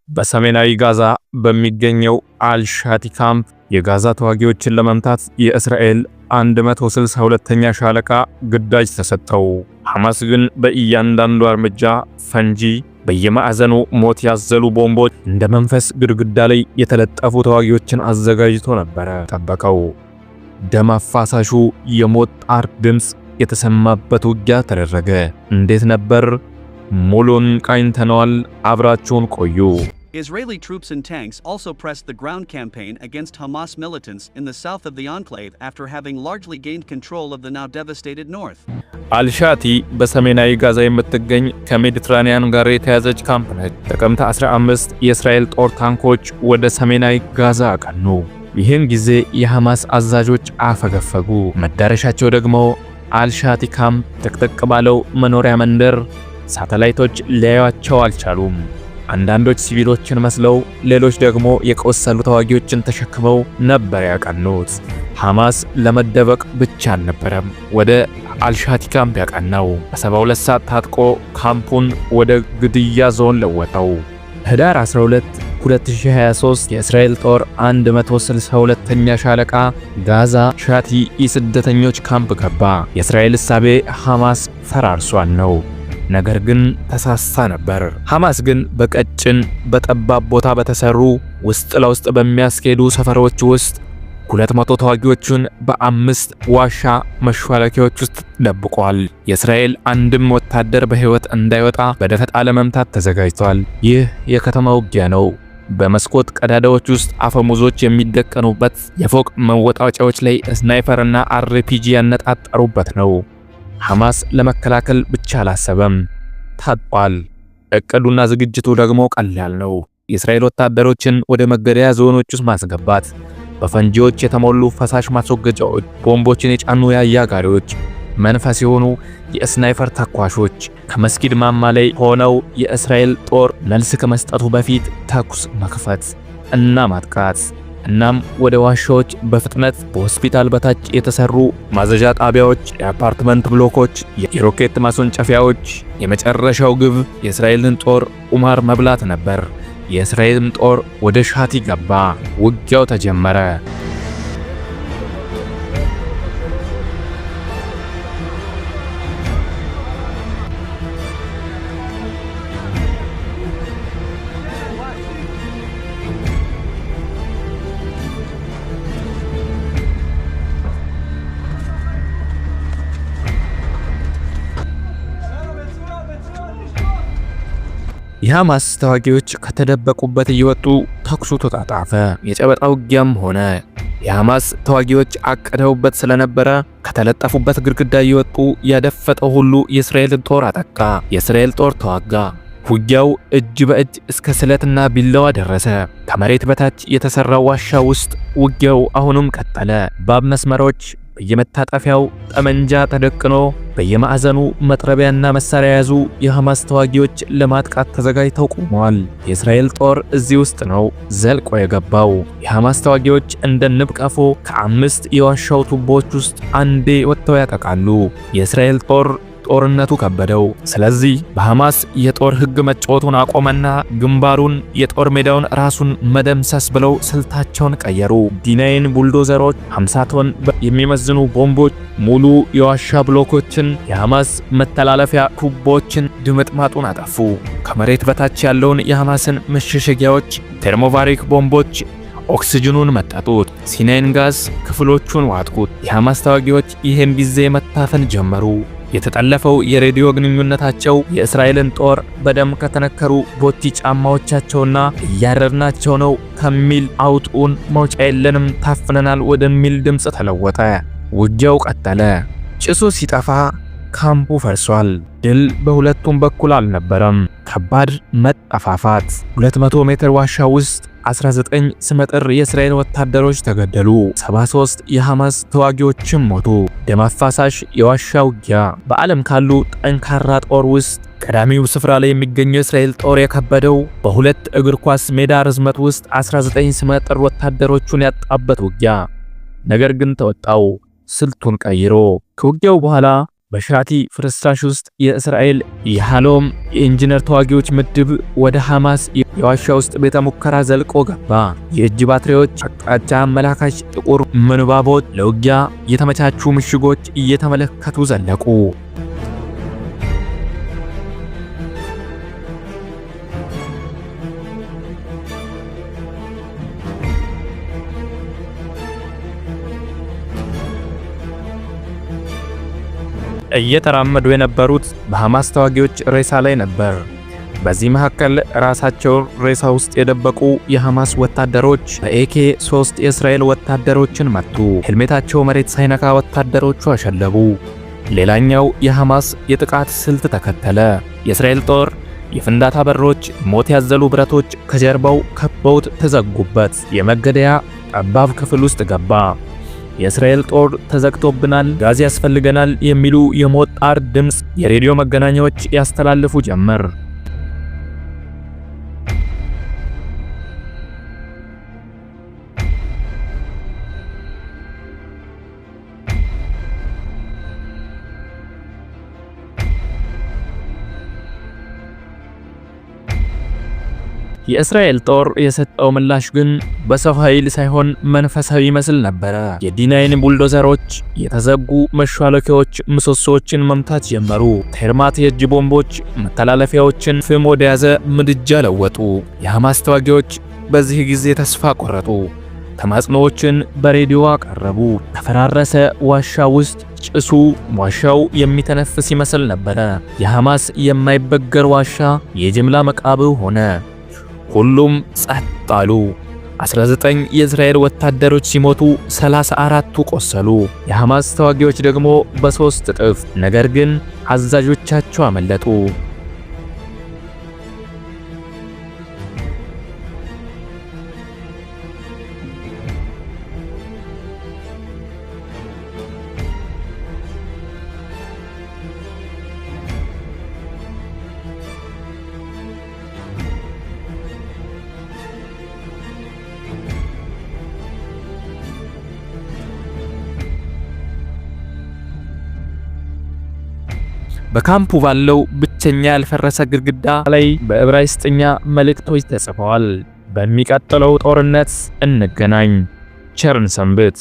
በሰሜናዊ ጋዛ በሚገኘው አልሻቲ ካምፕ የጋዛ ተዋጊዎችን ለመምታት የእስራኤል 162ኛ ሻለቃ ግዳጅ ተሰጠው። ሐማስ ግን በእያንዳንዱ እርምጃ ፈንጂ፣ በየማዕዘኑ ሞት ያዘሉ ቦምቦች እንደ መንፈስ ግድግዳ ላይ የተለጠፉ ተዋጊዎችን አዘጋጅቶ ነበር ጠበቀው። ደም አፋሳሹ የሞት ጣር ድምፅ የተሰማበት ውጊያ ተደረገ። እንዴት ነበር? ሙሉን ቃኝተነዋል። አብራችሁን ቆዩ። Israeli troops and tanks also pressed the ground campaign against Hamas militants in the south of the enclave after having largely gained control of the now devastated north. አልሻቲ በሰሜናዊ ጋዛ የምትገኝ ከሜዲትራኒያን ጋር የተያዘች ካምፕ ነች። ጥቅምት 15 የእስራኤል ጦር ታንኮች ወደ ሰሜናዊ ጋዛ አቀኑ። ይህን ጊዜ የሐማስ አዛዦች አፈገፈጉ። መዳረሻቸው ደግሞ አልሻቲ ካምፕ ጥቅጥቅ ባለው መኖሪያ መንደር፣ ሳተላይቶች ሊያዩአቸው አልቻሉም። አንዳንዶች ሲቪሎችን መስለው፣ ሌሎች ደግሞ የቆሰሉ ተዋጊዎችን ተሸክመው ነበር ያቀኑት። ሐማስ ለመደበቅ ብቻ አልነበረም ወደ አልሻቲ ካምፕ ያቀናው። በ72 ሰዓት ታጥቆ ካምፑን ወደ ግድያ ዞን ለወጠው። ህዳር 12 2023 የእስራኤል ጦር 162ኛ ሻለቃ ጋዛ ሻቲ የስደተኞች ካምፕ ገባ። የእስራኤል እሳቤ ሐማስ ፈራርሷል ነው። ነገር ግን ተሳስታ ነበር። ሐማስ ግን በቀጭን በጠባብ ቦታ በተሰሩ ውስጥ ለውስጥ በሚያስኬዱ ሰፈሮች ውስጥ 200 ተዋጊዎቹን በ5 ዋሻ መሿለኪያዎች ውስጥ ደብቋል። የእስራኤል አንድም ወታደር በህይወት እንዳይወጣ በደፈጣ ለመምታት ተዘጋጅቷል። ይህ የከተማ ውጊያ ነው። በመስኮት ቀዳዳዎች ውስጥ አፈሙዞች የሚደቀኑበት፣ የፎቅ መወጣጫዎች ላይ ስናይፐርና አርፒጂ ያነጣጠሩበት ነው። ሐማስ ለመከላከል ብቻ አላሰበም፣ ታጥቋል። እቅዱና ዝግጅቱ ደግሞ ቀላል ነው። የእስራኤል ወታደሮችን ወደ መገደያ ዞኖች ውስጥ ማስገባት፣ በፈንጂዎች የተሞሉ ፈሳሽ ማስወገጃዎች፣ ቦምቦችን የጫኑ የአህያ ጋሪዎች፣ መንፈስ የሆኑ የስናይፐር ተኳሾች ከመስጊድ ማማ ላይ ሆነው የእስራኤል ጦር መልስ ከመስጠቱ በፊት ተኩስ መክፈት እና ማጥቃት። እናም ወደ ዋሻዎች በፍጥነት በሆስፒታል በታች የተሰሩ ማዘዣ ጣቢያዎች፣ የአፓርትመንት ብሎኮች፣ የሮኬት ማስወንጨፊያዎች። የመጨረሻው ግብ የእስራኤልን ጦር ቁማር መብላት ነበር። የእስራኤልም ጦር ወደ ሻቲ ገባ። ውጊያው ተጀመረ። የሐማስ ተዋጊዎች ከተደበቁበት እየወጡ ተኩሱ ተጣጣፈ። የጨበጣ ውጊያም ሆነ። የሐማስ ተዋጊዎች አቀደውበት ስለነበረ ከተለጠፉበት ግድግዳ እየወጡ ያደፈጠው ሁሉ የእስራኤልን ጦር አጠቃ። የእስራኤል ጦር ተዋጋ። ውጊያው እጅ በእጅ እስከ ስለትና ቢላዋ ደረሰ። ከመሬት በታች የተሰራው ዋሻ ውስጥ ውጊያው አሁንም ቀጠለ። ባብ መስመሮች፣ በየመታጠፊያው ጠመንጃ ተደቅኖ በየማዕዘኑ መጥረቢያና መሳሪያ ያዙ የሐማስ ተዋጊዎች ለማጥቃት ተዘጋጅተው ቆመዋል። የእስራኤል ጦር እዚህ ውስጥ ነው ዘልቆ የገባው። የሐማስ ተዋጊዎች እንደ ንብ ቀፎ ከ5 የዋሻው ቱቦዎች ውስጥ አንዴ ወጥተው ያጠቃሉ። የእስራኤል ጦር ጦርነቱ ከበደው። ስለዚህ በሐማስ የጦር ሕግ መጫወቱን አቆመና ግንባሩን፣ የጦር ሜዳውን ራሱን መደምሰስ ብለው ስልታቸውን ቀየሩ። ዲናይን ቡልዶዘሮች፣ 50 ቶን የሚመዝኑ ቦምቦች፣ ሙሉ የዋሻ ብሎኮችን፣ የሐማስ መተላለፊያ ቱቦችን ድምጥማጡን አጠፉ። ከመሬት በታች ያለውን የሐማስን መሸሸጊያዎች ቴርሞቫሪክ ቦምቦች ኦክሲጅኑን መጠጡት። ሲናይን ጋዝ ክፍሎቹን ዋጥቁት። የሐማስ ተዋጊዎች ይህን ጊዜ መታፈን ጀመሩ። የተጠለፈው የሬዲዮ ግንኙነታቸው የእስራኤልን ጦር በደም ከተነከሩ ቦቲ ጫማዎቻቸውና እያረድናቸው ነው ከሚል አውጡን፣ መውጫ የለንም፣ ታፍነናል ወደሚል ድምፅ ተለወጠ። ውጊያው ቀጠለ። ጭሱ ሲጠፋ ካምፑ ፈርሷል። ድል በሁለቱም በኩል አልነበረም። ከባድ መጠፋፋት። 200 ሜትር ዋሻ ውስጥ 19 ስመጥር የእስራኤል ወታደሮች ተገደሉ። 73 የሐማስ ተዋጊዎችም ሞቱ። ደም አፋሳሽ የዋሻ ውጊያ። በዓለም ካሉ ጠንካራ ጦር ውስጥ ቀዳሚው ስፍራ ላይ የሚገኘው የእስራኤል ጦር የከበደው በሁለት እግር ኳስ ሜዳ ርዝመት ውስጥ 19 ስመጥር ወታደሮቹን ያጣበት ውጊያ። ነገር ግን ተወጣው ስልቱን ቀይሮ። ከውጊያው በኋላ በሻቲ ፍርስራሽ ውስጥ የእስራኤል የሃሎም የኢንጂነር ተዋጊዎች ምድብ ወደ ሐማስ የዋሻ ውስጥ ቤተ ሙከራ ዘልቆ ገባ። የእጅ ባትሪዎች፣ አቅጣጫ አመላካች ጥቁር ምንባቦች፣ ለውጊያ የተመቻቹ ምሽጎች እየተመለከቱ ዘለቁ። እየተራመዱ የነበሩት በሐማስ ተዋጊዎች ሬሳ ላይ ነበር። በዚህ መካከል ራሳቸውን ሬሳ ውስጥ የደበቁ የሐማስ ወታደሮች በኤኬ-3 የእስራኤል ወታደሮችን መቱ። ሄልሜታቸው መሬት ሳይነካ ወታደሮቹ አሸለቡ። ሌላኛው የሐማስ የጥቃት ስልት ተከተለ። የእስራኤል ጦር የፍንዳታ በሮች፣ ሞት ያዘሉ ብረቶች ከጀርባው ከበውት ተዘጉበት። የመገደያ ጠባብ ክፍል ውስጥ ገባ። የእስራኤል ጦር ተዘግቶብናል፣ ጋዝ ያስፈልገናል የሚሉ የሞት ጣር ድምፅ የሬዲዮ መገናኛዎች ያስተላልፉ ጀመር። የእስራኤል ጦር የሰጠው ምላሽ ግን በሰው ኃይል ሳይሆን መንፈሳዊ ይመስል ነበር። የዲናይን ቡልዶዘሮች የተዘጉ መሿለኪያዎች ምሰሶዎችን መምታት ጀመሩ። ቴርማት የእጅ ቦምቦች መተላለፊያዎችን ፍም ወደ ያዘ ምድጃ ለወጡ። የሐማስ ተዋጊዎች በዚህ ጊዜ ተስፋ ቆረጡ። ተማጽኖዎችን በሬዲዮ አቀረቡ። ተፈራረሰ ዋሻ ውስጥ ጭሱ ዋሻው የሚተነፍስ ይመስል ነበር። የሐማስ የማይበገር ዋሻ የጅምላ መቃብር ሆነ። ሁሉም ጸጥ አሉ። 19 የእስራኤል ወታደሮች ሲሞቱ 34ቱ ቆሰሉ። የሐማስ ተዋጊዎች ደግሞ በ3 እጥፍ። ነገር ግን አዛዦቻቸው አመለጡ። በካምፑ ባለው ብቸኛ ያልፈረሰ ግድግዳ ላይ በዕብራይስጥኛ መልእክቶች ተጽፈዋል። በሚቀጥለው ጦርነት እንገናኝ፣ ቸርን ሰንብት።